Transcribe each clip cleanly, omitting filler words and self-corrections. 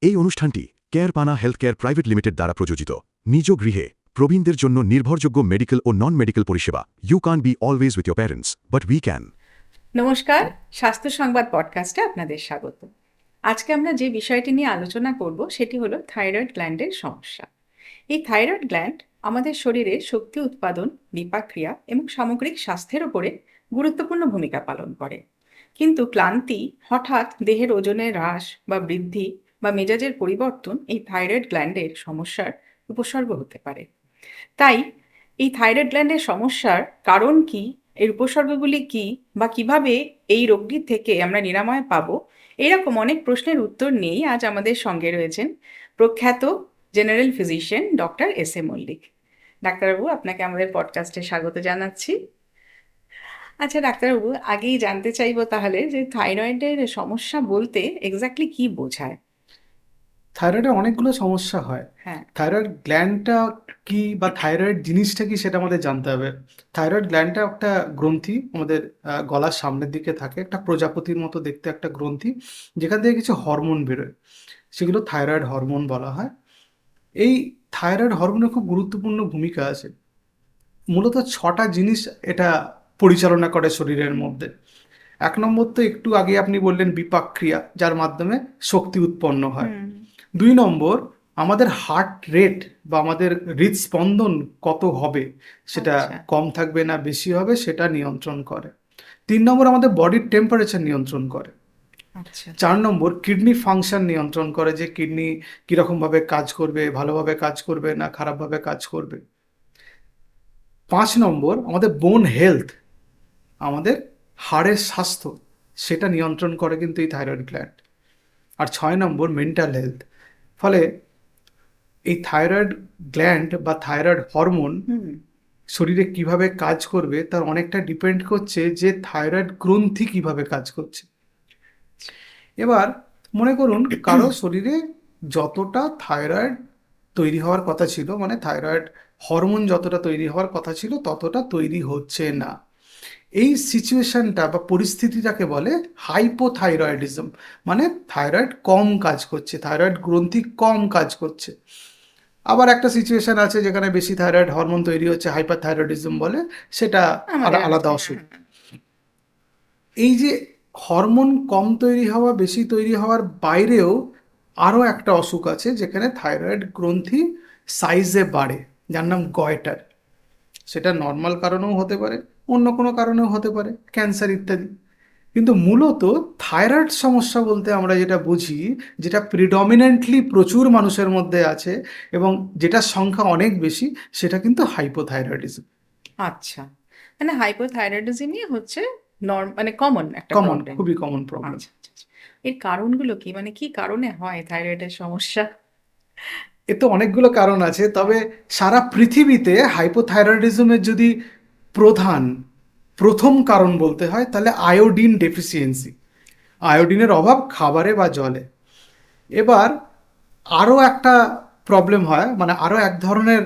এই অনুষ্ঠানটি কেয়ার পানা হেলথ কেয়ার প্রাইভেট লিমিটেড দ্বারা প্রযোজিত। নিজ গৃহে প্রবীণদের জন্য নির্ভরযোগ্য মেডিকেল ও নন মেডিকেল পরিষেবা। You can be always with your parents, but we can. নমস্কার, স্বাস্থ্য সংবাদ পডকাস্টে আপনাদের স্বাগত। আজকে আমরা যে বিষয়টি নিয়ে আলোচনা করব সেটি হলো থাইরয়েড গ্ল্যান্ডের সমস্যা। এই থাইরয়েড গ্ল্যান্ড আমাদের শরীরে শক্তি উৎপাদন, বিপাকক্রিয়া এবং সামগ্রিক স্বাস্থ্যের উপরে গুরুত্বপূর্ণ ভূমিকা পালন করে। কিন্তু ক্লান্তি, হঠাৎ দেহের ওজনের হ্রাস বা বৃদ্ধি বা মেজাজের পরিবর্তন এই থাইরয়েড গ্ল্যান্ডের সমস্যার উপসর্গ হতে পারে। তাই এই থাইরয়েড গ্ল্যান্ডের সমস্যার কারণ কি, এর উপসর্গগুলি কি, বা কিভাবে এই রোগটি থেকে আমরা নিরাময় পাবো, এরকম অনেক প্রশ্নের উত্তর নিয়েই আজ আমাদের সঙ্গে রয়েছেন প্রখ্যাত general physician doctor S A Mallick. ডাক্তারবাবু, আপনাকে আমাদের পডকাস্টে স্বাগত জানাচ্ছি। আচ্ছা ডাক্তারবাবু, আগেই জানতে চাইবো তাহলে যে থাইরয়েডের সমস্যা বলতে এক্স্যাক্টলি কি বোঝায়? থাইরয়েডের অনেকগুলো সমস্যা হয়। হ্যাঁ। থাইরয়েড গ্ল্যান্ডটা কি বা থাইরয়েড জিনিসটা কি সেটা আমাদের জানতে হবে। থাইরয়েড গ্ল্যান্ডটা একটা গ্রন্থি, আমাদের গলার সামনের দিকে থাকে, একটা প্রজাপতির মতো দেখতে একটা গ্রন্থি, যেখান থেকে কিছু হরমোন বেরোয়, সেগুলো থাইরয়েড হরমোন বলা হয়। এই থাইরয়েড হরমোনের খুব গুরুত্বপূর্ণ ভূমিকা আছে। মূলত 6টা জিনিস এটা পরিচালনা করে শরীরের মধ্যে। 1 নম্বর তো একটু আগে আপনি বললেন বিপাক ক্রিয়া, যার মাধ্যমে শক্তি উৎপন্ন হয়। 2 নম্বর আমাদের হার্ট রেট বা আমাদের হৃদস্পন্দন কত হবে, সেটা আচ্ছা। কম থাকবে না বেশি হবে সেটা নিয়ন্ত্রণ করে। 3 নম্বর আমাদের বডির টেম্পারেচার নিয়ন্ত্রণ করে। আচ্ছা। 4 নম্বর কিডনি ফাংশন নিয়ন্ত্রণ করে, যে কিডনি কীরকমভাবে কাজ করবে, ভালোভাবে কাজ করবে না খারাপভাবে কাজ করবে। 5 নম্বর আমাদের বোন হেলথ, আমাদের হাড়ের স্বাস্থ্য, সেটা নিয়ন্ত্রণ করে কিন্তু এই থাইরয়েড গ্ল্যান্ড। আর 6 নম্বর মেন্টাল হেলথ। ফলে এই থাইরয়েড গ্ল্যান্ড বা থাইরয়েড হরমোন শরীরে কিভাবে কাজ করবে তার অনেকটা ডিপেন্ড করছে যে থাইরয়েড গ্রন্থি কিভাবে কাজ করছে। এবার মনে করুন কারো শরীরে যতটা থাইরয়েড তৈরি হওয়ার কথা ছিল, মানে থাইরয়েড হরমোন যতটা তৈরি হওয়ার কথা ছিল ততটা তৈরি হচ্ছে না। এই সিচুয়েশনটা বা পরিস্থিতিটাকে বলে হাইপোথাইরয়েডিজম, মানে থাইরয়েড কম কাজ করছে, থাইরয়েড গ্রন্থি কম কাজ করছে। আবার একটা সিচুয়েশন আছে যেখানে বেশি থাইরয়েড হরমোন তৈরি হচ্ছে, হাইপারথাইরয়েডিজম বলে, সেটা আলাদা অসুখ। এই যে হরমোন কম তৈরি হওয়া, বেশি তৈরি হওয়ার বাইরেও আরও একটা অসুখ আছে যেখানে থাইরয়েড গ্রন্থি সাইজে বাড়ে, যার নাম গয়টার। সেটা নর্মাল কারণেও হতে পারে, অন্য কোনো কারণেও হতে পারে, ক্যান্সার ইত্যাদি। কিন্তু মূলত থাইরয়েড সমস্যা বলতে আমরা যেটা বুঝি, যেটা প্রিডমিনেন্টলি প্রচুর মানুষের মধ্যে আছে এবং যেটার সংখ্যা অনেক বেশি, সেটা কিন্তু হাইপোথাইরয়েডিজম। আচ্ছা, মানে হাইপোথাইরয়েডিজমই হচ্ছে মানে কমন একটা কমন, প্রবলেম। খুবই কমন প্রবলেম। আচ্ছা আচ্ছা আচ্ছা। এর কারণগুলো কি, মানে কি কারণে হয় থাইরয়েডের সমস্যা? এ তো অনেকগুলো কারণ আছে, তবে সারা পৃথিবীতে হাইপোথাইরয়েডিজমের যদি প্রথম কারণ বলতে হয় তাহলে আয়োডিন ডেফিসিয়েন্সি, আয়োডিনের অভাব খাবারে বা জলে। এবার আরও একটা প্রবলেম হয়, মানে আরও এক ধরনের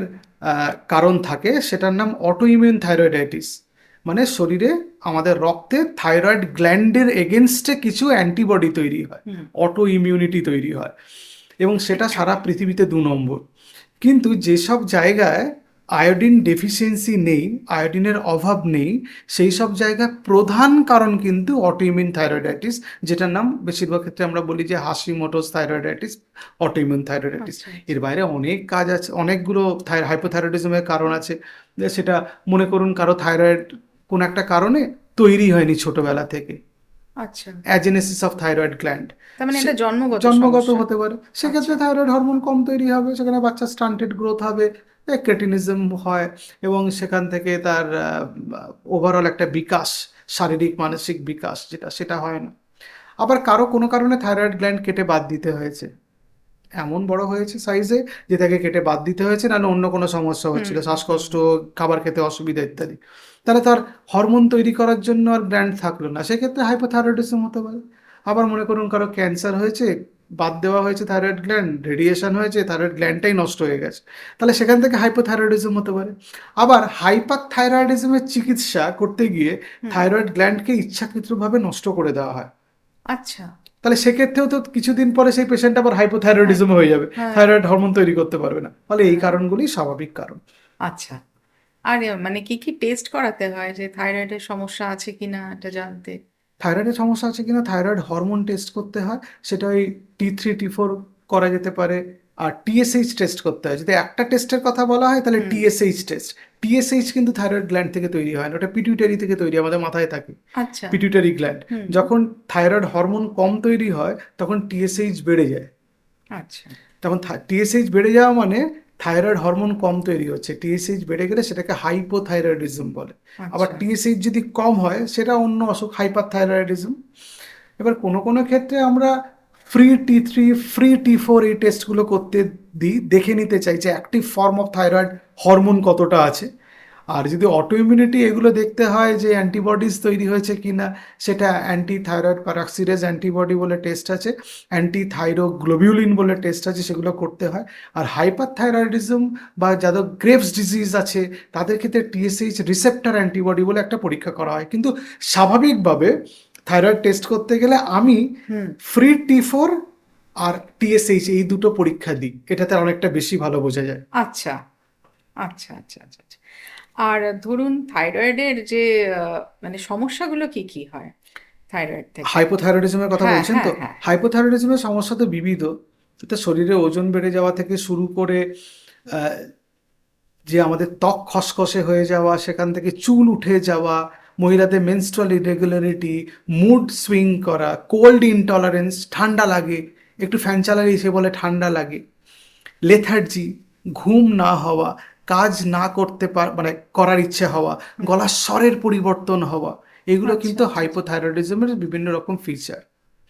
কারণ থাকে, সেটার নাম অটোইমিউন থাইরয়েডাইটিস। মানে শরীরে আমাদের রক্তে থাইরয়েড গ্ল্যান্ডের এগেনস্টে কিছু অ্যান্টিবডি তৈরি হয়, অটো ইমিউনিটি তৈরি হয়, এবং সেটা সারা পৃথিবীতে 2 নম্বর। কিন্তু যেসব জায়গায় আয়োডিন ডেফিসিয়েন্সি নেই, আয়োডিনের অভাব নেই, সেই সব জায়গায় প্রধান কারণ কিন্তু অটোইমিউন থাইরয়েডাইটিস, যেটার নাম বেশিরভাগ ক্ষেত্রে আমরা বলি যে হাশিমোটোস থাইরয়েডাইটিস, অটোইমিউন থাইরয়েডাইটিস। এর বাইরে অনেক কাজ আছে, অনেকগুলো হাইপোথাইরয়েডিজমের কারণ আছে। সেটা মনে করুন কারো থাইরয়েড কোন একটা কারণে তৈরি হয়নি ছোটবেলা থেকে, আচ্ছা, অ্যাজেনেসিস অফ থাইরয়েড গ্ল্যান্ড, তার মানে এটা জন্মগত জন্মগত সমস্যা। হতে পারে। সেক্ষেত্রে থাইরয়েড হরমোন কম তৈরি হবে, সেখানে বাচ্চা স্টান্টেড গ্রোথ হবে, ক্রেটিনিজম হয়, এবং সেখান থেকে তার ওভারঅল একটা বিকাশ, শারীরিক মানসিক বিকাশ সেটা হয় না। আবার কারো কোনো কারণে থাইরয়েড গ্ল্যান্ড কেটে বাদ দিতে হয়েছে, এমন বড় হয়েছে সাইজে যে তাকে কেটে বাদ দিতে হয়েছে, নাহলে অন্য কোনো সমস্যা হচ্ছিল, শ্বাসকষ্ট, খাবার খেতে অসুবিধা ইত্যাদি। তাহলে তার হরমোন তৈরি করার জন্য আর গ্ল্যান্ড থাকলো না, সেক্ষেত্রে হাইপোথাইরয়েডিজম হতে পারে। আবার মনে করুন কারো ক্যান্সার হয়েছে, বাদ দেওয়া হয়েছে থাইরয়েড গ্ল্যান্ড, রেডিয়েশন হয়েছে, থাইরয়েড গ্ল্যান্ডটাই নষ্ট হয়ে গেছে, তাহলে সেখান থেকে হাইপোথাইরয়েডিজম হতে পারে। আবার হাইপারথাইরয়েডিজমের চিকিৎসা করতে গিয়ে থাইরয়েড গ্ল্যান্ডকে ইচ্ছাকৃতভাবে নষ্ট করে দেওয়া হয়। আচ্ছা, তাহলে সেক্ষেত্রেও তো কিছুদিন পরে সেই পেশেন্ট আবার হাইপোথাইরয়েডিজম হয়ে যাবে, হ্যাঁ। থাইরয়েড হরমোন তৈরি করতে পারবে না। ফলে এই হ্যাঁ। কারণগুলি স্বাভাবিক কারণ। আচ্ছা। আর মানে কি কি টেস্ট করাতে হয় যে থাইরয়েডের সমস্যা আছে কিনা এটা জানতে? থাইরয়েডের সমস্যা আছে কিনা থাইরয়েড হরমোন টেস্ট করতে হয়, সেটা ওই T3 T4 করা যেতে পারে। আর টিএসএইচ টেস্ট করতে হয়। যদি একটা টেস্টের কথা বলা হয় তাহলে টিএসএইচ টেস্ট। টিএসএইচ কিন্তু থাইরয়েড গ্ল্যান্ড থেকে তৈরি হয় না, ওটা পিটুইটারি থেকে তৈরি, আমাদের মাথায় থাকে আচ্ছা। Pituitary gland. হুম। যখন থাইরয়েড হরমোন কম তৈরি হয় তখন টিএসএইচ বেড়ে যায়। আচ্ছা। তখন টিএসএইচ বেড়ে যাওয়া মানে থাইরয়েড হরমোন কম তৈরি হচ্ছে, টিএসএইচ বেড়ে গেলে সেটাকে হাইপোথাইরয়েডিজম বলে। আবার আচ্ছা। টিএসএইচ যদি কম হয় সেটা অন্য অসুখ, হাইপারথাইরয়েডিজম। এবার কোনো কোনো ক্ষেত্রে আমরা ফ্রি T4 এই টেস্টগুলো করতে দিই, দেখে নিতে চাই যে active form of thyroid hormone কতটা আছে। আর যদি অটোইমিউনিটি এগুলো দেখতে হয় যে অ্যান্টিবডিজ তৈরি হয়েছে কিনা, সেটা অ্যান্টি থাইরয়েড প্যারাক্সিডেজ অ্যান্টিবডি বলে টেস্ট আছে, অ্যান্টি থাইরোগ্লোবিউলিন বলে টেস্ট আছে, সেগুলো করতে হয়। আর হাইপার থাইরয়েডিজম বা যাদের গ্রেভস ডিজিজ আছে তাদের ক্ষেত্রে টিএসএইচ রিসেপ্টর অ্যান্টিবডি বলে একটা পরীক্ষা করা হয়। কিন্তু স্বাভাবিকভাবে থাইরয়েড টেস্ট করতে গেলে আমি হুম। T4 আর টিএসএইচ এই দুটো পরীক্ষা দিই, এটাতে অনেকটা বেশি ভালো বোঝা যায়। আচ্ছা। আচ্ছা, আচ্ছা, আচ্ছা, আচ্ছা। আর ধরুন থাইরয়েডের যে মানে সমস্যাগুলো কি কি হয় থাইরয়েড থেকে? হাইপোথাইরয়েডিজমের কথা হ্যাঁ, বলছেন তো? হ্যাঁ, হ্যাঁ। হাইপোথাইরয়েডিজমের সমস্যা তো বিবিধ। এতে শরীরে ওজন বেড়ে যাওয়া থেকে শুরু করে আহ, যে আমাদের ত্বক খসখসে হয়ে যাওয়া, সেখান থেকে চুল উঠে যাওয়া, মহিলাদের মেনস্ট্রুয়াল ইরেগুলারিটি, মুড সুইং করা, কোল্ড ইনটলারেন্স, ঠান্ডা লাগে, একটু ফ্যান চালালে সে বলে ঠান্ডা লাগে, লেথার্জি, ঘুম না হওয়া, কাজ না করতে মানে করার ইচ্ছে হওয়া, গলার স্বরের পরিবর্তন হওয়া, এগুলো আচ্ছা, কিন্তু আচ্ছা, হাইপোথাইরয়েডিজমের বিভিন্ন রকম ফিচার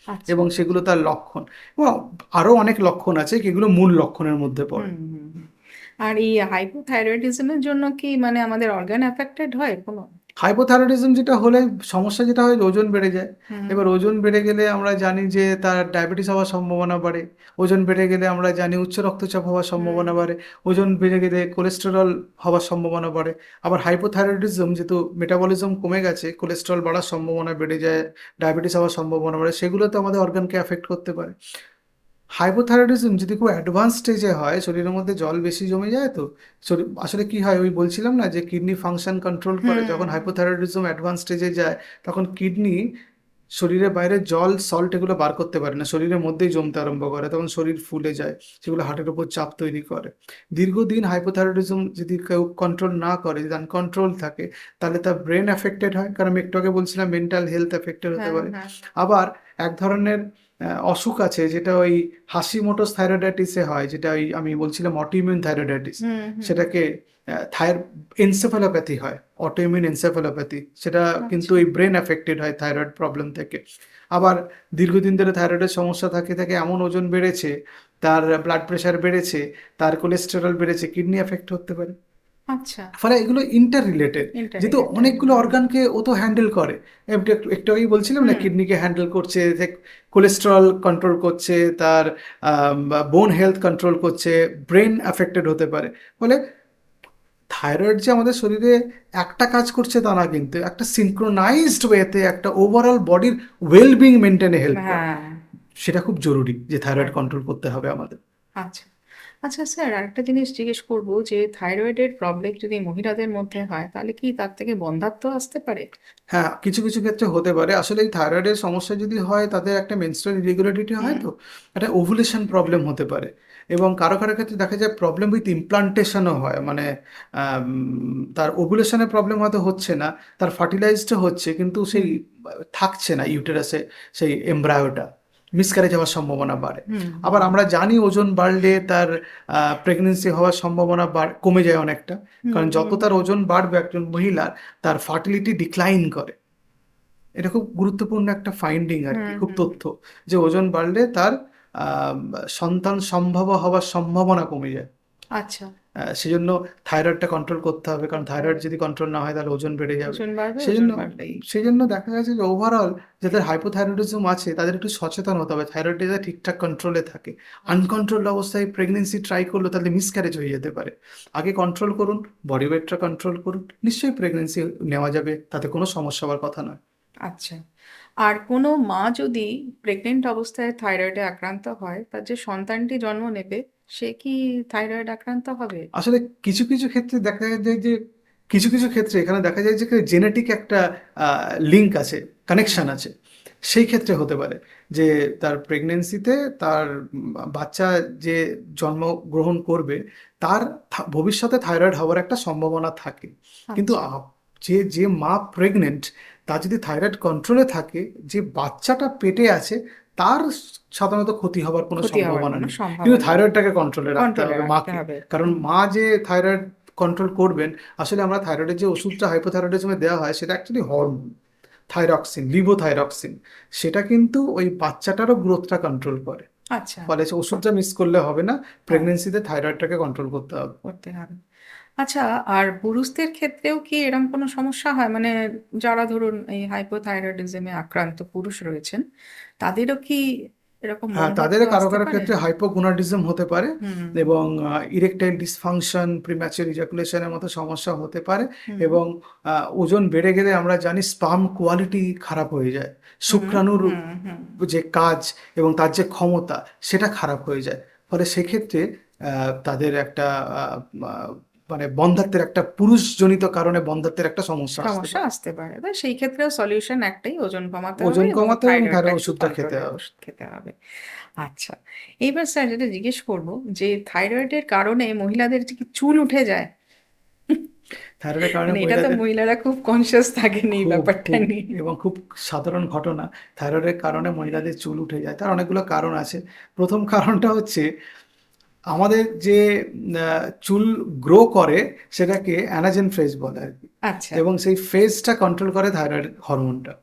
আচ্ছা। এবং সেগুলো তার লক্ষণ। এবং আরও অনেক লক্ষণ আছে, যেগুলো মূল লক্ষণের মধ্যে পড়ে। হুম, হুম, হুম। আর এই হাইপোথাইরয়েডিজমের জন্য কি মানে আমাদের অর্গান অ্যাফেক্টেড হয় কোনো? হাইপোথাইরয়েডিজম যেটা হলে সমস্যা যেটা হয়, ওজন বেড়ে যায়। হুম। এবার ওজন বেড়ে গেলে আমরা জানি যে তার ডায়াবেটিস হওয়ার সম্ভাবনা বাড়ে। ওজন বেড়ে গেলে আমরা জানি উচ্চ রক্তচাপ হওয়ার সম্ভাবনা বাড়ে। ওজন বেড়ে গেলে কোলেস্টেরল হওয়ার সম্ভাবনা বাড়ে। আবার হাইপোথাইরয়েডিজম যেহেতু মেটাবলিজম কমে গেছে, কোলেস্টেরল বাড়ার সম্ভাবনা বেড়ে যায়, ডায়াবেটিস হওয়ার সম্ভাবনা বাড়ে, সেগুলো তো আমাদের অর্গানকে অ্যাফেক্ট করতে পারে। হাইপোথাইরয়েডিজম যদি খুব অ্যাডভান্স স্টেজে হয়, শরীরের মধ্যে জল বেশি জমে যায়, তো শরীর আসলে কি হয়, ওই বলছিলাম না যে কিডনি ফাংশন কন্ট্রোল করে। যখন হাইপোথাইরয়েডিজম অ্যাডভান্স স্টেজে যায় তখন কিডনি শরীরের বাইরে জল, সল্ট এগুলো বার করতে পারে না, শরীরের মধ্যেই জমতে আরম্ভ করে, তখন শরীর ফুলে যায়, সেগুলো হার্টের উপর চাপ তৈরি করে। দীর্ঘদিন হাইপোথাইরয়েডিজম যদি কেউ কন্ট্রোল না করে, যদি আনকন্ট্রোল থাকে, তাহলে তার ব্রেন অ্যাফেক্টেড হয়, কারণ আমি একটু আগে বলছিলাম মেন্টাল হেলথ অ্যাফেক্টেড হতে হ্যাঁ, পারে। হ্যাঁ। আবার এক ধরনের অসুখ আছে যেটা ওই হাসিমোটোস থাইরয়েডাইটিসে হয়, যেটা ওই আমি বলছিলাম অটোইমিউন থাইরয়েডাইটিস, হুম, হুম। সেটাকে এনসেফালোপ্যাথি হয়, অটোইমিউন এনসেফালোপ্যাথি, সেটা কিন্তু আচ্ছা। ওই ব্রেন অ্যাফেক্টেড হয় থাইরয়েড প্রবলেম থেকে। আবার দীর্ঘদিন ধরে থাইরয়েডের সমস্যা থাকে থাকে এমন ওজন বেড়েছে, তার ব্লাড প্রেশার বেড়েছে, তার কোলেস্টেরল বেড়েছে, কিডনি এফেক্ট হতে পারে। আচ্ছা। ফলে এগুলো ইন্টার রিলেটেড, যেহেতু ইন্টারনেট। অনেকগুলো অর্গানকে ও তো হ্যান্ডেল করে। একটু আগেই বলছিলাম না, হুম। কিডনিকে হ্যান্ডেল করছে, কোলেস্টেরল কন্ট্রোল করছে, তার বোন হেলথ কন্ট্রোল করছে, ব্রেন অ্যাফেক্টেড হতে পারে। ফলে থাইরয়েড যে আমাদের শরীরে একটা কাজ করছে তা না, কিন্তু একটা সিনক্রোনাইজড ওয়েতে একটা ওভারঅল বডির ওয়েলবিং মেনটেনে হেল্প করে। হ্যাঁ। সেটা খুব জরুরি যে থাইরয়েড কন্ট্রোল করতে হবে আমাদের। আচ্ছা। আচ্ছা স্যার, আরেকটা জিনিস জিজ্ঞেস করব যে থাইরয়েডের প্রবলেম যদি মহিলাদের মধ্যে হয় তাহলে কি তার থেকে বন্ধ্যাত্ব আসতে পারে? হ্যাঁ, কিছু কিছু ক্ষেত্রে হতে পারে। আসলে এই থাইরয়েডের সমস্যা যদি হয়, তাদের একটা মেনস্ট্রুয়াল ইরেগুলারিটি হয়, হুম। তো একটা ওভুলেশন প্রবলেম হতে পারে। এবং কারো কারো ক্ষেত্রে দেখা যায় প্রবলেম উইথ ইমপ্লান্টেশনও হয়, মানে তার ওভুলেশনের প্রবলেম হয়তো হচ্ছে না, তার ফার্টিলাইজডও হচ্ছে, কিন্তু সেই থাকছে না ইউটেরাসে সেই এমব্রায়োটা, মিসক্যারেজ হওয়ার সম্ভাবনা বাড়ে। হুম। আবার আমরা জানি ওজন বাড়লে তার প্রেগনেন্সি হওয়ার সম্ভাবনা কমে যায় অনেকটা, কারণ যত তার ওজন বাড়বে একজন মহিলার, তার ফার্টিলিটি ডিক্লাইন করে। এটা খুব গুরুত্বপূর্ণ একটা ফাইন্ডিং আর কি, খুব তথ্য, যে ওজন বাড়লে তার সন্তান সম্ভব হওয়ার সম্ভাবনা কমে যায়। আচ্ছা। সেজন্য থাইরয়েডটা কন্ট্রোল করতে হবে, কারণ থাইরয়েড যদি কন্ট্রোল না হয় তাহলে ওজন বেড়ে যাবে। ওজন বাড়বে, ওজন সেজন্য বাড়লেই। সেজন্য দেখা গেছে যে ওভারঅল যাদের হাইপোথাইরয়েডিজম আছে তাদের একটু সচেতন হতে হবে, থাইরয়েড যাতে ঠিকঠাক কন্ট্রোলে থাকে। আনকন্ট্রোল অবস্থায় প্রেগনেন্সি ট্রাই করলো তাহলে মিসক্যারেজ হয়ে যেতে পারে। আগে কন্ট্রোল করুন, বডি ওয়েটটা কন্ট্রোল করুন, নিশ্চয়ই প্রেগনেন্সি নেওয়া যাবে, তাতে কোনো সমস্যা হওয়ার কথা নয়। আচ্ছা। আর কোনো মা যদি প্রেগনেন্ট অবস্থায় থাইরয়েডে আক্রান্ত হয়, তার যে সন্তানটি জন্ম নেবে সে কি থাইরয়েড আক্রান্ত হবে? আসলে কিছু কিছু ক্ষেত্রে দেখা যায় যে কিছু কিছু ক্ষেত্রে এখানে দেখা যায় যে জেনেটিক একটা লিঙ্ক আছে, কানেকশন হুম আছে। সেই ক্ষেত্রে হতে পারে যে তার প্রেগনেন্সিতে তার বাচ্চা যে জন্মগ্রহণ করবে তার ভবিষ্যতে থাইরয়েড হওয়ার একটা সম্ভাবনা থাকে। কিন্তু আচ্ছা, যে যে মা প্রেগনেন্ট তার যদি থাইরয়েড কন্ট্রোলে থাকে, যে বাচ্চাটা পেটে আছে তার সাধারণত ক্ষতি হওয়ার কোনো ক্ষতি হওয়ার সম্ভাবনা কোনো নেই। কিন্তু সম্ভাবনা নেই। থাইরয়েডটাকে কন্ট্রোলে রাখতে কন্ট্রোলে হবে রাখতে মাকে। হবে। কারণ হুম মা যে থাইরয়েড কন্ট্রোল করবেন, আসলে আমরা থাইরয়েডের যে ওষুধটা হাইপোথাইরয়েডিজমে দেওয়া হয় সেটা অ্যাকচুয়ালি হরমোন, থাইরক্সিন, লিভোথাইরক্সিন। সেটা কিন্তু ওই বাচ্চাটারও গ্রোথটা কন্ট্রোল করে। আচ্ছা, ফলে সে ওষুধটা মিস করলে হবে না, হ্যাঁ প্রেগনেন্সিতে থাইরয়েডটাকে কন্ট্রোল করতে হবে। করতে হবে। আচ্ছা, আর পুরুষদের ক্ষেত্রেও কি এরকম কোনো সমস্যা হয়? মানে যারা ধরুন এই হাইপোথাইরয়েডিজমে আক্রান্ত পুরুষ রয়েছেন, তাদেরও কি এরকম হ্যাঁ, বন্ধ্যাত্ব তাদেরও কারো আসতে কারো পারে? ক্ষেত্রে হাইপোগোনাডিজম হতে পারে হুম এবং ইরেকটাইল ডিসফাংশন, প্রিম্যাচুর ইজাকুলেশনের মতো সমস্যা হতে পারে হুম এবং ওজন বেড়ে গেলে আমরা জানি স্পার্ম কোয়ালিটি খারাপ হয়ে যায়, হুম শুক্রাণুর হুম হুম যে কাজ এবং তার যে ক্ষমতা সেটা খারাপ হয়ে যায়। ফলে সেক্ষেত্রে তাদের একটা আহ, আহ, মানে বন্ধ্যাত্বের একটা পুরুষজনিত কারণে বন্ধ্যাত্বের একটা সমস্যা আসতে সমস্যা পারে। আসতে পারে। তো সেই ক্ষেত্রেও সলিউশন একটাই, ওজন কমাতে হবে ওজন এবং কমাতে হবে এবং থাইরয়েডটা থাইরয়েড একটু ওষুধটা খেতে কন্ট্রোলে হবে। ওষুধ খেতে হবে। আচ্ছা, এইবার স্যার যেটা জিজ্ঞেস করব, যে থাইরয়েডের কারণে মহিলাদের যে কি চুল উঠে যায়, থাইরয়েডের কারণে মানে এটা তো মহিলাদের মহিলারা খুব কনসিয়াস থাকেন এই খুব ব্যাপারটা খুব নিয়ে। এবং খুব সাধারণ ঘটনা। থাইরয়েডের কারণে মহিলাদের চুল উঠে যায়, তার অনেকগুলো কারণ আছে। প্রথম কারণটা হচ্ছে আমাদের যে চুল গ্রো করে সেটাকে অ্যানাজেন ফেজ বলে আর কি, আচ্ছা এবং সেই ফেজটা কন্ট্রোল করে থাইরয়েড হরমোনটা।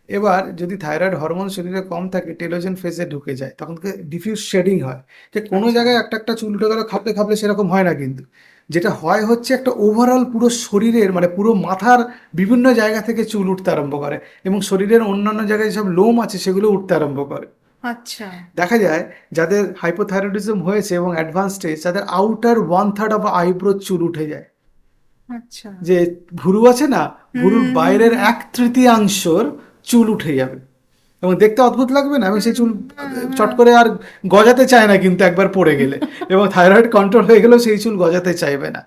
এবার যদি থাইরয়েড হরমোন শরীরে কম থাকে, টেলোজেন ফেজে ঢুকে যায়, তখন ডিফিউজ শেডিং হয়। যে কোনো আচ্ছা জায়গায় একটা একটা চুল উঠে গেল খাপলে খাপলে সেরকম হয় না, কিন্তু যেটা হয় হচ্ছে একটা ওভারঅল পুরো শরীরের মানে পুরো মাথার বিভিন্ন জায়গা থেকে চুল উঠতে আরম্ভ করে এবং শরীরের অন্যান্য জায়গায় যেসব লোম আছে সেগুলো উঠতে আরম্ভ করে। আচ্ছা দেখা যায় যাদের হাইপোথাইরয়েডিজম হয়েছে এবং অ্যাডভান্স স্টেজ, তাদের আউটার 1/3 অফ আইব্রো চুল উঠে যায়। আচ্ছা যে ভুরু আছে না, ভুরুর হুম হুম বাইরের হুম 1/3 চুল উঠে যাবে এবং দেখতে অদ্ভুত লাগবে না, এবং সেই চুল হুম চট হুম করে আর গজাতে চায় না কিন্তু একবার পড়ে গেলে, এবং থাইরয়েড কন্ট্রোল হয়ে গেলেও সেই চুল গজাতে চাইবে না।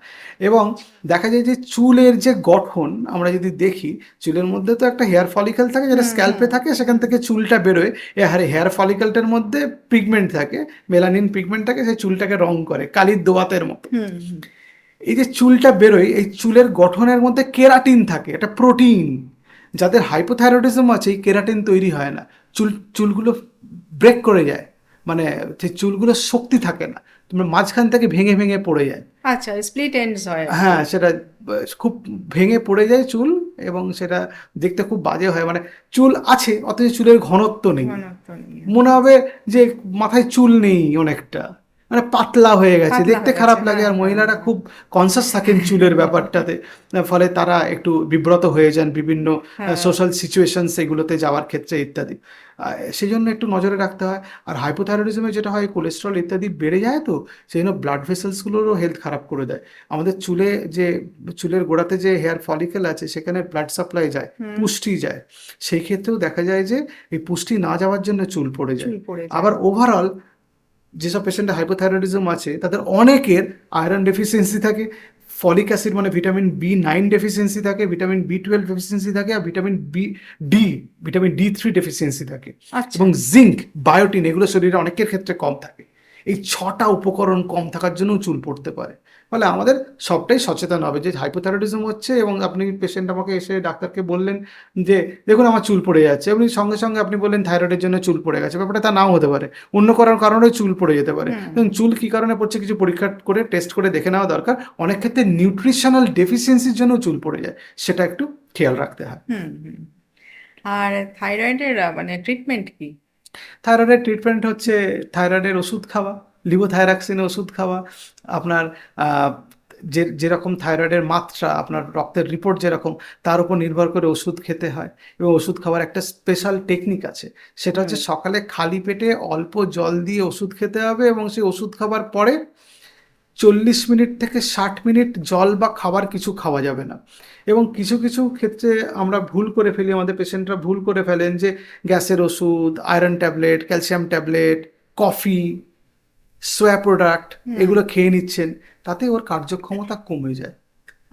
এবং দেখা যায় যে চুলের যে গঠন আমরা যদি দেখি, চুলের মধ্যে তো একটা হেয়ার ফলিকল থাকে যেটা হুম স্ক্যাল্পে হুম থাকে, সেখান থেকে চুলটা বেরোয়। হেয়ার ফলিকলটার মধ্যে পিগমেন্ট থাকে, মেলানিন পিগমেন্ট থাকে, সেই চুলটাকে রং করে কালির দোয়াতের মতো। হুম হুম এই যে চুলটা বেরোয়, এই চুলের গঠনের মধ্যে কেরাটিন থাকে, এটা প্রোটিন। যাদের হাইপোথাইরয়েডিজম আছে এই কেরাটিন তৈরি হয় না, চুলগুলো ব্রেক করে যায়, মানে সেই চুলগুলো শক্তি থাকে না, তোমার মাঝখান থেকে ভেঙে ভেঙে পড়ে যায়। আচ্ছা, স্প্লিট এন্ডস হয় আর কি। হ্যাঁ, সেটা খুব ভেঙে পড়ে যায় চুল, এবং সেটা দেখতে খুব বাজে হয়, মানে চুল আছে অথচ চুলের ঘনত্ব নেই। ঘনত্ব নিয়ে মনে হবে যে মাথায় চুল নেই, অনেকটা মানে পাতলা হয়ে গেছে, পাতলা দেখতে হয়ে গেছে, খারাপ লাগে। হ্যাঁ আর হ্যাঁ মহিলারা হ্যাঁ খুব কনসাস থাকেন চুলের ব্যাপারটাতে, ফলে তারা একটু বিব্রত হয়ে যান বিভিন্ন হ্যাঁ সোশ্যাল সিচুয়েশন সেগুলোতে যাওয়ার ক্ষেত্রে ইত্যাদি। সেই জন্য একটু নজরে রাখতে হয়। আর হাইপোথাইরয়েডিজমে যেটা হয়, কোলেস্ট্রল ইত্যাদি বেড়ে যায়, তো সেই জন্য ব্লাড ভেসেলসগুলোরও হেলথ খারাপ করে দেয়। আমাদের চুলের গোড়াতে যে হেয়ার ফলিকেল আছে সেখানে ব্লাড সাপ্লাই যায়, হুম পুষ্টি যায়। সেই ক্ষেত্রেও দেখা যায় যে এই পুষ্টি না যাওয়ার জন্য চুল পড়ে যায়। চুল পড়ে যায়। আবার ওভারঅল যেসব পেশেন্টের হাইপোথাইরয়েডিজম আছে তাদের অনেকের আয়রন ডেফিসিয়েন্সি থাকে, ফলিক অ্যাসিড মানে ভিটামিন B9 ডেফিসিয়েন্সি থাকে, ভিটামিন B12 ডেফিসিয়েন্সি থাকে, আর ভিটামিন D3 ডেফিসিয়েন্সি থাকে, আচ্ছা এবং জিঙ্ক, বায়োটিন এগুলো শরীরে অনেকের ক্ষেত্রে কম থাকে। এই 6টা উপকরণ কম থাকার জন্যও চুল পড়তে পারে। ফলে আমাদের সবটাই সচেতন হবে যে হাইপোথাইরয়েডিজম হচ্ছে, এবং আপনি পেশেন্ট আমাকে এসে ডাক্তারকে বললেন যে দেখুন আমার চুল পড়ে যাচ্ছে, আপনি সঙ্গে সঙ্গে আপনি বললেন থাইরয়েডের জন্য চুল পড়ে গেছে, ব্যাপারটা তা নাও হতে পারে, অন্য কারণে চুল পড়ে যেতে পারে। হুম এবং চুল কী কারণে পড়ছে কিছু পরীক্ষা করে টেস্ট করে দেখে নেওয়া দরকার। অনেক ক্ষেত্রে নিউট্রিশনাল ডেফিসিয়েন্সির জন্য চুল পড়ে যায়, সেটা একটু খেয়াল রাখতে হয়। হুম হুম আর থাইরয়েডের মানে ট্রিটমেন্ট কি? থাইরয়েডের ট্রিটমেন্ট হচ্ছে থাইরয়েডের ওষুধ খাওয়া, লিভোথাইরাক্সিনের ওষুধ খাওয়া। আপনার আহ, যেরকম থাইরয়েডের মাত্রা, আপনার রক্তের রিপোর্ট যেরকম, তার উপর নির্ভর করে ওষুধ খেতে হয়। এবং ওষুধ খাওয়ার একটা স্পেশাল টেকনিক আছে, সেটা হুম হচ্ছে সকালে খালি পেটে অল্প জল দিয়ে ওষুধ খেতে হবে, এবং সেই ওষুধ খাবার পরে 40 মিনিট থেকে 60 মিনিট জল বা খাবার কিছু খাওয়া যাবে না। এবং কিছু কিছু ক্ষেত্রে আমরা ভুল করে ফেলি, আমাদের পেশেন্টরা ভুল করে ফেলেন যে গ্যাসের ওষুধ, iron tablet, calcium tablet, coffee, soya product হুম। এগুলো খেয়ে নিচ্ছেন, তাতে ওর কার্যক্ষমতা কমে যায়।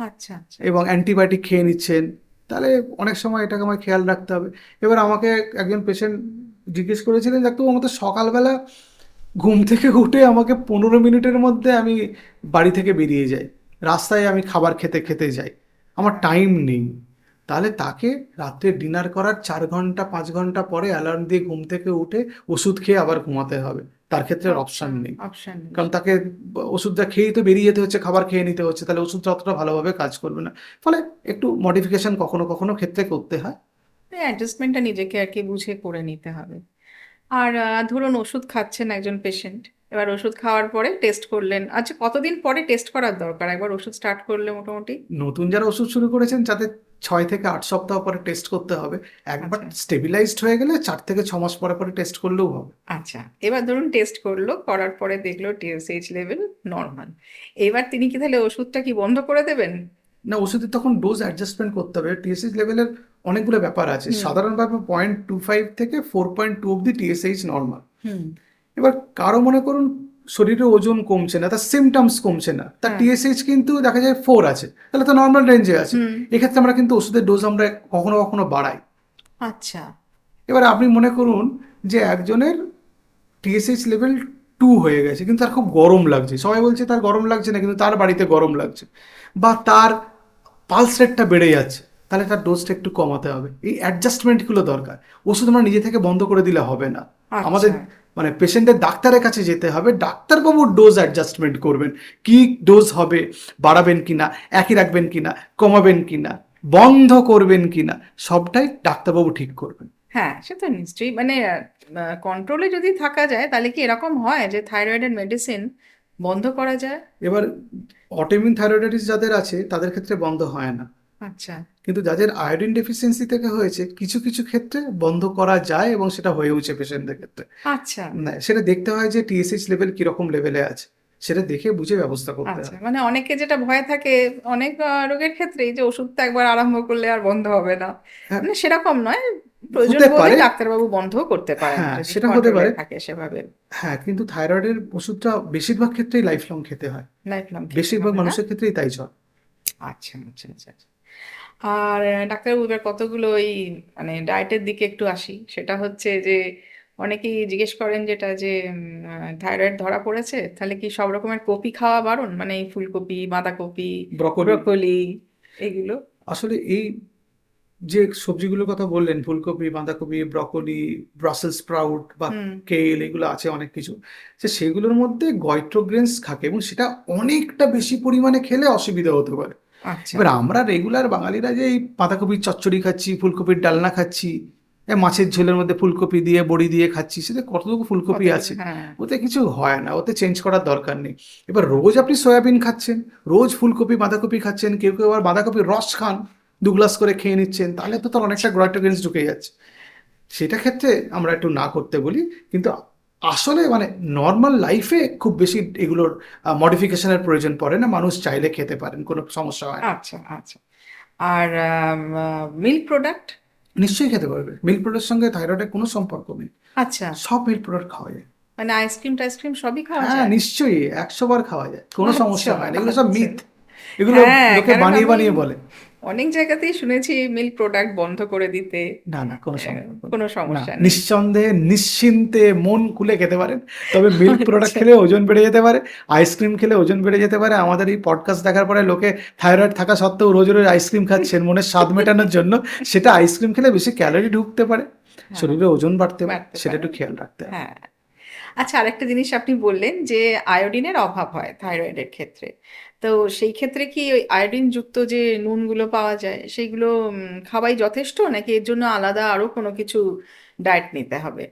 আচ্ছা আচ্ছা। এবং অ্যান্টিবায়োটিক খেয়ে নিচ্ছেন, তাহলে অনেক সময় এটাকে আমায় খেয়াল রাখতে হবে। এবার আমাকে একজন পেশেন্ট জিজ্ঞেস করেছিলেন, ডাক্তারবাবু আমাদের সকালবেলা ঘুম থেকে উঠে আমাকে 15 মিনিটের মধ্যে আমি বাড়ি থেকে বেরিয়ে যাই, রাস্তায় আমি খাবার খেতে খেতে যাই, আমার টাইম নেই। তাহলে তাকে রাত্রে ডিনার করার 4 ঘন্টা 5 ঘন্টা পরে অ্যালার্ম দিয়ে ঘুম থেকে উঠে ওষুধ খেয়ে আবার ঘুমাতে হবে, তার ক্ষেত্রে অপশান নেই। অপশন নেই। কারণ তাকে ওষুধটা খেয়েই তো বেরিয়ে যেতে হচ্ছে, খাবার খেয়ে নিতে হচ্ছে, তাহলে ওষুধটা অতটা ভালোভাবে কাজ করবে না। ফলে একটু মডিফিকেশন কখনো কখনো ক্ষেত্রে করতে হয়। অ্যাডজাস্টমেন্টটা নিজেকে আর কি বুঝে করে নিতে হবে। আর ধরুন ওষুধ খাচ্ছেন একজন পেশেন্ট, এবার ওষুধ খাওয়ার পরে টেস্ট করলেন, আচ্ছা কতদিন পরে টেস্ট করার দরকার একবার ওষুধ স্টার্ট করলে মোটামুটি? নতুন যারা ওষুধ শুরু করেছেন তাদের 6 থেকে 8 সপ্তাহ পরে টেস্ট করতে হবে। একবার আচ্ছা স্টেবিলাইজড হয়ে গেলে 4 থেকে 6 মাস পরে পরে টেস্ট করলেও হবে। আচ্ছা, এবার ধরুন টেস্ট করলো, করার পরে দেখলো টিএসএইচ লেভেল নর্মাল, এবার তিনি কি তাহলে ওষুধটা কি বন্ধ করে দেবেন? না, ওষুধের তখন ডোজ অ্যাডজাস্টমেন্ট করতে হবে। টিএসএইচ লেভেলের অনেকগুলো ব্যাপার আছে। হুম সাধারণভাবে 0.25 থেকে 4.2 অব্দি টিএসএইচ নর্মাল। হুম। এবার কারো মনে করুন শরীরে ওজন কমছে না, তার সিমটমস কমছে না, তার হ্যাঁ। টিএসএইচ কিন্তু দেখা যায় 4 আছে, তাহলে তো নর্মাল রেঞ্জে আছে। হুম। এক্ষেত্রে আমরা কিন্তু ওষুধের ডোজ আমরা কখনো কখনো বাড়াই। আচ্ছা। এবার আপনি মনে করুন যে একজনের টিএসএইচ লেভেল 2 হয়ে গেছে, কিন্তু তার খুব গরম লাগছে, সবাই বলছে তার গরম লাগছে না, কিন্তু তার বাড়িতে গরম লাগছে, বা তার পালস রেটটা বেড়ে যাচ্ছে, তাহলে তার ডোজটা একটু কমাতে হবে। এই অ্যাডজাস্টমেন্টগুলো দরকার। ওষুধ আমরা নিজে থেকে বন্ধ করে দিলে হবে না। আমাদের আচ্ছা মানে পেশেন্টের ডাক্তারের কাছে যেতে হবে, ডাক্তারবাবু ডোজ অ্যাডজাস্টমেন্ট করবেন, কি ডোজ হবে, বাড়াবেন কিনা, একই রাখবেন কিনা, কমাবেন কিনা, বন্ধ করবেন কিনা, সবটাই ডাক্তারবাবু ঠিক করবেন। হ্যাঁ, সে তো নিশ্চয়ই, মানে কন্ট্রোলে যদি থাকা যায় তাহলে কি এরকম হয় যে থাইরয়েডের মেডিসিন বন্ধ করা যায়? এবার অটোইমিউন থাইরয়েডাইটিস যাদের আছে তাদের ক্ষেত্রে বন্ধ হয় না, আচ্ছা কিন্তু যাদের আয়োডিন ডেফিসিয়েন্সি থেকে হয়েছে কিছু কিছু ক্ষেত্রে বন্ধ করা যায়, এবং সেটা হয়েওছে পেশেন্টদের ক্ষেত্রে। আচ্ছা না, সেটা দেখতে হয় যে টিএসএইচ লেভেল কিরকম লেভেলে আছে, সেটা দেখে বুঝে ব্যবস্থা করতে আচ্ছা, হয়। মানে অনেকে যেটা ভয় থাকে অনেক রোগের ক্ষেত্রেই যে ওষুধটা একবার আরম্ভ করলে আর বন্ধ হবে না, হ্যাঁ, মানে সেরকম নয়, প্রয়োজন হতে বোধে পারে। ডাক্তারবাবু বন্ধও করতে পারেন হ্যাঁ, যদি সেটা হতে কন্ট্রোলে পারে। থাকে সেভাবে। হ্যাঁ, কিন্তু থাইরয়েডের ওষুধটা বেশিরভাগ ক্ষেত্রেই লাইফ লং খেতে হয়, লাইফ লং খেতে বেশিরভাগ হবে না? মানুষের ক্ষেত্রেই তাই চলে। আচ্ছা আচ্ছা আচ্ছা আচ্ছা। আর ডাক্তারবাবু এবার কতগুলো ওই মানে ডায়েটের দিকে একটু আসি, সেটা হচ্ছে যে অনেকেই জিজ্ঞেস করেন যেটা যে থাইরয়েড ধরা পড়েছে তাহলে কি সব রকমের কপি খাওয়া বারণ, মানে এই ফুলকপি, বাঁধাকপি, ব্রকোলি, ব্রোকলি এগুলো? আসলে এই যে সবজিগুলোর কথা বললেন, ফুলকপি, বাঁধাকপি, ব্রকোলি, ব্রাসেলস স্প্রাউট বা হুম। কেল, এগুলো আছে অনেক কিছু, যে সেগুলোর মধ্যে গয়ট্রোগ্রেনস থাকে, এবং সেটা অনেকটা বেশি পরিমাণে খেলে অসুবিধা হতে পারে। আচ্ছা এবার আমরা রেগুলার বাঙালিরা যে এই বাঁধাকপির চচ্চড়ি খাচ্ছি, ফুলকপির ডালনা খাচ্ছি, মাছের ঝোলের মধ্যে ফুলকপি দিয়ে বড়ি দিয়ে খাচ্ছি, সেটা কতটুকু ফুলকপি কতগুলো, আছে, হ্যাঁ। ওতে কিছু হয় না, ওতে চেঞ্জ করার দরকার নেই। এবার রোজ আপনি সয়াবিন খাচ্ছেন, রোজ ফুলকপি বাঁধাকপি খাচ্ছেন, কেউ কেউ আবার বাঁধাকপির রস খান, 2 গ্লাস করে খেয়ে নিচ্ছেন, তাহলে তো তার অনেকটা গ্লাইকোজেন ঢুকে যাচ্ছে। সেটা ক্ষেত্রে আমরা একটু না করতে বলি, কিন্তু আসলে মানে নর্মাল লাইফে খুব বেশি এগুলোর মডিফিকেশনের প্রয়োজন পড়ে না, মানুষ চাইলে খেতে পারেন, কোনো সমস্যা হয় না। আচ্ছা আচ্ছা। আর মিল্ক প্রোডাক্ট? নিশ্চয়ই খেতে পারবে, মিল্ক প্রোডাক্টের সঙ্গে থাইরয়েডের কোনো সম্পর্ক নেই, আচ্ছা, সব মিল্ক প্রোডাক্ট খাওয়া যায়। মানে আইসক্রিম টাইসক্রিম সবই খাওয়া হ্যাঁ, যায়? নিশ্চয়ই 100 বার খাওয়া যায়, কোনো আচ্ছা সমস্যা হয় না, এগুলো সব আচ্ছা। মিথ, এগুলো হ্যাঁ, লোকে কারণ বানিয়ে আমি বানিয়ে বলে। অনেক জায়গাতেই শুনেছি মিল্ক প্রোডাক্ট বন্ধ করে দিতে। না না, কোনো আহ, সম্পর্ক কোনো নেই। না, সমস্যা নেই। নিঃসন্দেহে নিশ্চিন্তে মন খুলে খেতে পারেন, তবে মিল্ক প্রোডাক্ট আচ্ছা খেলে ওজন বেড়ে যেতে পারে, আইসক্রিম খেলে ওজন বেড়ে যেতে পারে। আমাদের এই পডকাস্ট দেখার পরে লোকে থাইরয়েড থাকা সত্ত্বেও রোজ রোজ আইসক্রিম খাচ্ছেন মনের স্বাদ মেটানোর জন্য, সেটা আইসক্রিম খেলে বেশি ক্যালোরি ঢুকতে পারে, হ্যাঁ, শরীরে ওজন বাড়তে পারে, বাড়তে সেটা পারে। একটু খেয়াল রাখতে হবে। হ্যাঁ। আচ্ছা, আরেকটা জিনিস আপনি বললেন যে আয়োডিনের অভাব হয় থাইরয়েডের ক্ষেত্রে, তো সেই ক্ষেত্রে কি ওই আয়োডিন যুক্ত যে নুনগুলো পাওয়া যায় সেইগুলো খাওয়াই যথেষ্ট নাকি এর জন্য আলাদা আরো কোনো কিছু ডায়েট নিতে হবে?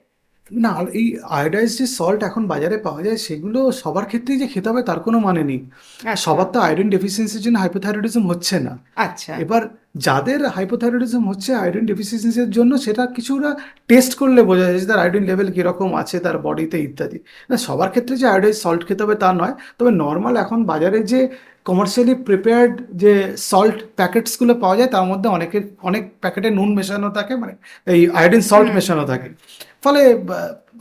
না, আর এই আয়োডাইজড যে সল্ট এখন বাজারে পাওয়া যায় সেগুলো সবার ক্ষেত্রেই যে খেতে হবে তার কোনো মানে নেই। আচ্ছা সবার তো আয়রন ডেফিসিয়েন্সির জন্য হাইপোথাইরয়েডিজম হচ্ছে না। আচ্ছা এবার যাদের হাইপোথাইরয়েডিজম হচ্ছে আয়োডিন ডেফিসিয়েন্সির জন্য, সেটা কিছুটা টেস্ট করলে বোঝা যায় যে তার আয়োডিন লেভেল কীরকম আছে তার বডিতে ইত্যাদি। না, সবার ক্ষেত্রে যে আয়োডাইজ সল্ট খেতে হবে তা নয়, তবে নর্মাল এখন বাজারে যে কমার্শিয়ালি প্রিপেয়ার্ড যে সল্ট প্যাকেটসগুলো পাওয়া যায় তার মধ্যে অনেক প্যাকেটে নুন মেশানো থাকে, মানে এই আয়োডিন সল্ট হুম মেশানো থাকে। ফলে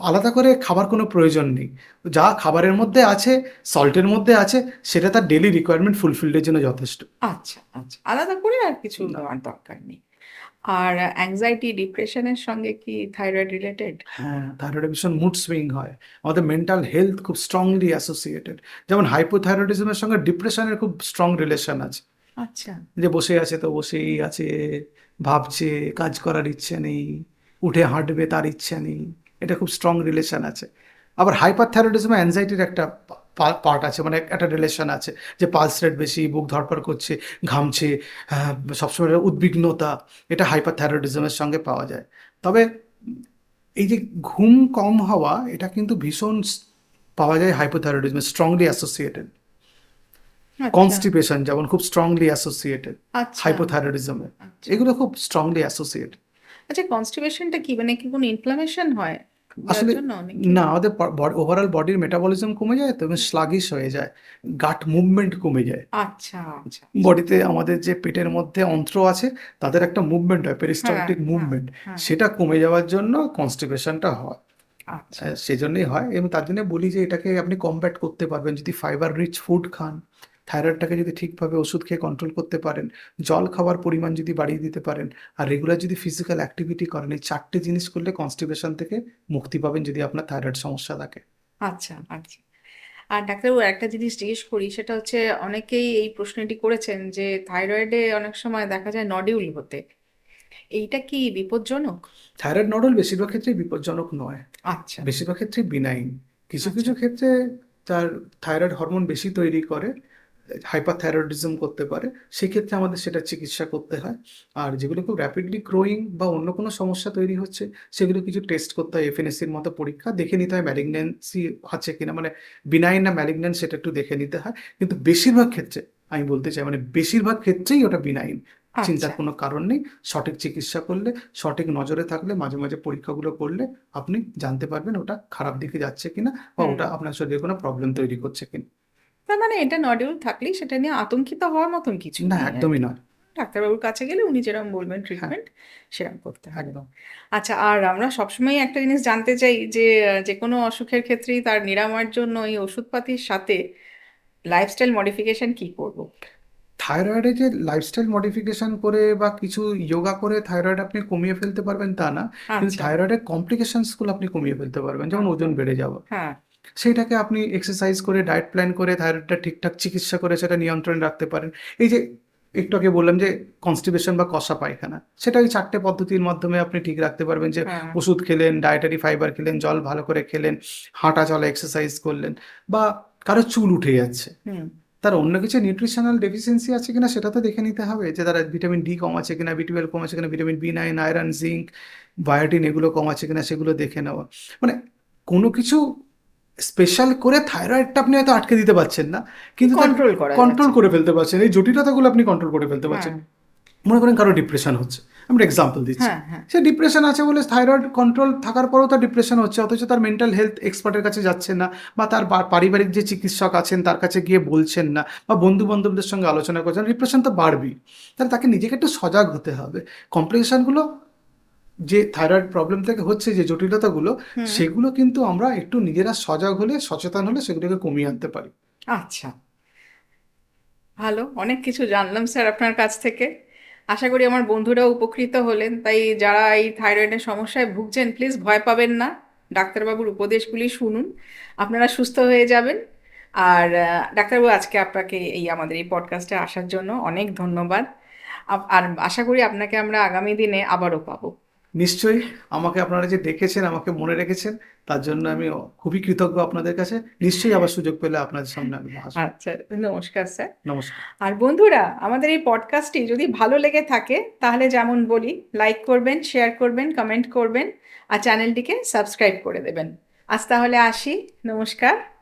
আলাদা করে খাবার কোনো প্রয়োজন নেই। যা খাবারের মধ্যে আছে, সল্টের মধ্যে আছে, সেটা তার ডেলি রিকোয়ারমেন্ট ফুলফিলের জন্য যথেষ্ট। আচ্ছা আচ্ছা আলাদা করে আর কিছু না। নেওয়ার দরকার নেই। আর অ্যাংজাইটি ডিপ্রেশনের সঙ্গে কি থাইরয়েড রিলেটেড? হ্যাঁ, থাইরয়েডে ভীষণ মুড সুইং হয়। আমাদের মেন্টাল হেলথ খুব স্ট্রংলি অ্যাসোসিয়েটেড। যেমন হাইপোথাইরয়েডিজমের সঙ্গে ডিপ্রেশনের খুব স্ট্রং রিলেশন আছে। আচ্ছা যে বসে আছে তো বসেই আছে, ভাবছে, কাজ করার ইচ্ছে নেই, উঠে হাঁটবে তার ইচ্ছে নেই। এটা খুব স্ট্রং রিলেশন আছে। আবার হাইপারথাইরয়েডিজমে অ্যাংজাইটির একটা পার্ট আছে, মানে একটা রিলেশন আছে, যে পালস রেট বেশি, বুক ধড়ফড় করছে, ঘামছে, সবসময় উদ্বিগ্নতা, এটা হাইপারথাইরয়েডিজমের সঙ্গে পাওয়া যায়। তবে এই যে ঘুম কম হওয়া, এটা কিন্তু ভীষণ পাওয়া যায় হাইপোথাইরয়েডিজমে, স্ট্রংলি অ্যাসোসিয়েটেড। আচ্ছা কনস্টিপেশন যেমন খুব স্ট্রংলি অ্যাসোসিয়েটেড আচ্ছা হাইপোথাইরয়েডিজমে। আচ্ছা এগুলো খুব স্ট্রংলি অ্যাসোসিয়েটেড। আচ্ছা কনস্টিপেশনটা কি, মানে কি কোনো ইনফ্লামেশন হয় যার আসলে জন্য নাকি? না, আমাদের ওভারঅল বডির মেটাবলিজম কমে যায় তো, এবং স্লাগিশ হয়ে যায়, গাট মুভমেন্ট কমে যায়। আচ্ছা আচ্ছা বডিতে আমাদের যে পেটের মধ্যে অন্ত্র আছে তাদের একটা মুভমেন্ট হয়, হ্যাঁ পেরিস্টালটিক হ্যাঁ মুভমেন্ট, হ্যাঁ সেটা কমে যাওয়ার জন্য কনস্টিপেশনটা হয়। আচ্ছা সেজন্যই হয়, এবং তার জন্য বলি যে এটাকে আপনি কমব্যাট করতে পারবেন যদি ফাইবার রিচ ফুড খান, থাইরয়েডটাকে যদি ঠিকভাবে ওষুধ খেয়ে কন্ট্রোল করতে পারেন, জল খাওয়ার পরিমাণ যদি বাড়িয়ে দিতে পারেন, আর রেগুলার যদি ফিজিক্যাল অ্যাক্টিভিটি করেন, এই 4টে জিনিস করলে কনস্টিপেশন থেকে মুক্তি পাবেন যদি আপনার থাইরয়েড সমস্যা থাকে। আচ্ছা আচ্ছা। আর ডাক্তারবাবু একটা জিনিস জিজ্ঞেস করি, সেটা হচ্ছে অনেকেই এই প্রশ্নটি করেছেন যে থাইরয়েডে অনেক সময় দেখা যায় নডিউল হতে, এইটা কি বিপজ্জনক? থাইরয়েড নডুল বেশিরভাগ ক্ষেত্রেই বিপজ্জনক নয়, আচ্ছা বেশিরভাগ ক্ষেত্রেই বিনাইন। কিছু আচ্ছা কিছু ক্ষেত্রে তার থাইরয়েড হরমোন বেশি তৈরি করে, হাইপারথাইরয়েডিজম করতে পারে, সেক্ষেত্রে আমাদের সেটা চিকিৎসা করতে হয়। আর যেগুলো খুব র্যাপিডলি গ্রোয়িং বা অন্য কোনো সমস্যা তৈরি হচ্ছে, সেগুলো কিছু টেস্ট করতে হয়, এফএনএসির মতো পরীক্ষা দেখে নিতে হয় ম্যালিগন্যান্সি আছে কিনা, মানে বিনাইন না ম্যালিগন্যান্ট সেটা একটু দেখে নিতে হয়। কিন্তু বেশিরভাগ ক্ষেত্রে, আমি বলতে চাই মানে বেশিরভাগ ক্ষেত্রেই ওটা বিনাইন। চিন্তার আচ্ছা কোনো কারণ নেই। সঠিক চিকিৎসা করলে, সঠিক নজরে থাকলে, মাঝে মাঝে পরীক্ষাগুলো করলে আপনি জানতে পারবেন ওটা খারাপ দিকে যাচ্ছে কিনা, বা হুম। ওটা আপনার শরীরে কোনো প্রবলেম তৈরি করছে কিনা। তার মানে এটা নডিউল থাকলেই সেটা নিয়ে আতঙ্কিত হওয়ার মতন কিছু না, নেই আর একদমই কি। নয়। ডাক্তারবাবুর কাছে গেলে উনি যেরকম বলবেন হ্যাঁ, ট্রিটমেন্ট সেরকম করতে হবে। একদম। আচ্ছা, আর আমরা সবসময় একটা জিনিস জানতে চাই যে যে কোনো অসুখের ক্ষেত্রেই তার নিরাময়ের জন্য এই ওষুধপাতির সাথে লাইফস্টাইল মডিফিকেশন কি করব? থাইরয়েডে যে লাইফস্টাইল মডিফিকেশন করে বা কিছু যোগা করে থাইরয়েড আপনি কমিয়ে ফেলতে পারবেন তা না, কিন্তু আচ্ছা থাইরয়েডের কমপ্লিকেশনসগুলো আপনি কমিয়ে ফেলতে পারবেন, যেমন আচ্ছা ওজন বেড়ে যাওয়া। হ্যাঁ সেইটাকে আপনি এক্সারসাইজ করে, ডায়েট প্ল্যান করে, থাইরয়েডটা ঠিকঠাক চিকিৎসা করে সেটা নিয়ন্ত্রণে রাখতে পারেন। এই যে একটু আগে বললাম যে কনস্টিপেশন বা কষা পায়খানা, সেটা ওই 4টে পদ্ধতির মাধ্যমে আপনি ঠিক রাখতে পারবেন, যে হ্যাঁ ওষুধ খেলেন, ডায়েটারি ফাইবার খেলেন, জল ভালো করে খেলেন, হাঁটা চলা এক্সারসাইজ করলেন। বা কারো চুল উঠে যাচ্ছে, হুম তার অন্য কিছু নিউট্রিশনাল ডেফিসিয়েন্সি আছে কিনা সেটা তো দেখে নিতে হবে, যে তারা ভিটামিন ডি কম আছে কিনা, বি12 কম আছে কিনা, ভিটামিন বি9, আয়রন, জিঙ্ক, বায়োটিন এগুলো কম আছে কিনা সেগুলো দেখে নেওয়া। মানে কোনো কিছু স্পেশাল করে থাইরয়েডটা আপনি হয়তো আটকে দিতে পারছেন না, কিন্তু তার কন্ট্রোল করা কন্ট্রোল যাচ্ছে। করে ফেলতে পারছেন, এই জটিলতাগুলো আপনি কন্ট্রোল করে ফেলতে পারছেন। হ্যাঁ মনে করেন কারো ডিপ্রেশন হচ্ছে, আমি এক্সাম্পল দিচ্ছি, হ্যাঁ হ্যাঁ সে ডিপ্রেশন আছে বলে থাইরয়েড কন্ট্রোল থাকার পরেও তার ডিপ্রেশন হচ্ছে, অথচ তার মেন্টাল হেলথ এক্সপার্টের কাছে যাচ্ছেন না, বা তার পারিবারিক যে চিকিৎসক আছেন তার কাছে গিয়ে বলছেন না, বা বন্ধু বান্ধবদের সঙ্গে আলোচনা করছেন, ডিপ্রেশন তো বাড়বেই। তাহলে তাকে নিজেকে একটু সজাগ হতে হবে। কমপ্লিকেশনগুলো যে থাইরয়েড প্রবলেম থেকে হচ্ছে, যে জটিলতাগুলো, হুম সেগুলো কিন্তু আমরা একটু নিজেরা সজাগ হলে, সচেতন হলে সেগুলোকে কমিয়ে আনতে পারি। আচ্ছা, ভালো, অনেক কিছু জানলাম স্যার আপনার কাছ থেকে। আশা করি আমার বন্ধুরাও উপকৃত হলেন। তাই যারা এই থাইরয়েডের সমস্যায় ভুগছেন প্লিজ ভয় পাবেন না, ডাক্তারবাবুর উপদেশগুলি শুনুন, আপনারা সুস্থ হয়ে যাবেন। আর ডাক্তারবাবু আজকে আপনাকে এই আমাদের এই পডকাস্টে আসার জন্য অনেক ধন্যবাদ। আর আশা করি আপনাকে আমরা আগামী দিনে আবারও পাবো। নিশ্চয়ই আমাকে আপনারা যে দেখেছেন, আমাকে মনে রেখেছেন, তার জন্য আমি খুবই কৃতজ্ঞ আপনাদের কাছে। নিশ্চয়ই আবার সুযোগ পেলে আপনাদের সামনে আমি আসবো। আচ্ছা, নমস্কার স্যার। নমস্কার। আর বন্ধুরা, আমাদের এই পডকাস্টটি যদি ভালো লেগে থাকে তাহলে যেমন বলি, লাইক করবেন, শেয়ার করবেন, কমেন্ট করবেন আর চ্যানেলটিকে সাবস্ক্রাইব করে দেবেন। আজ তাহলে আসি। নমস্কার।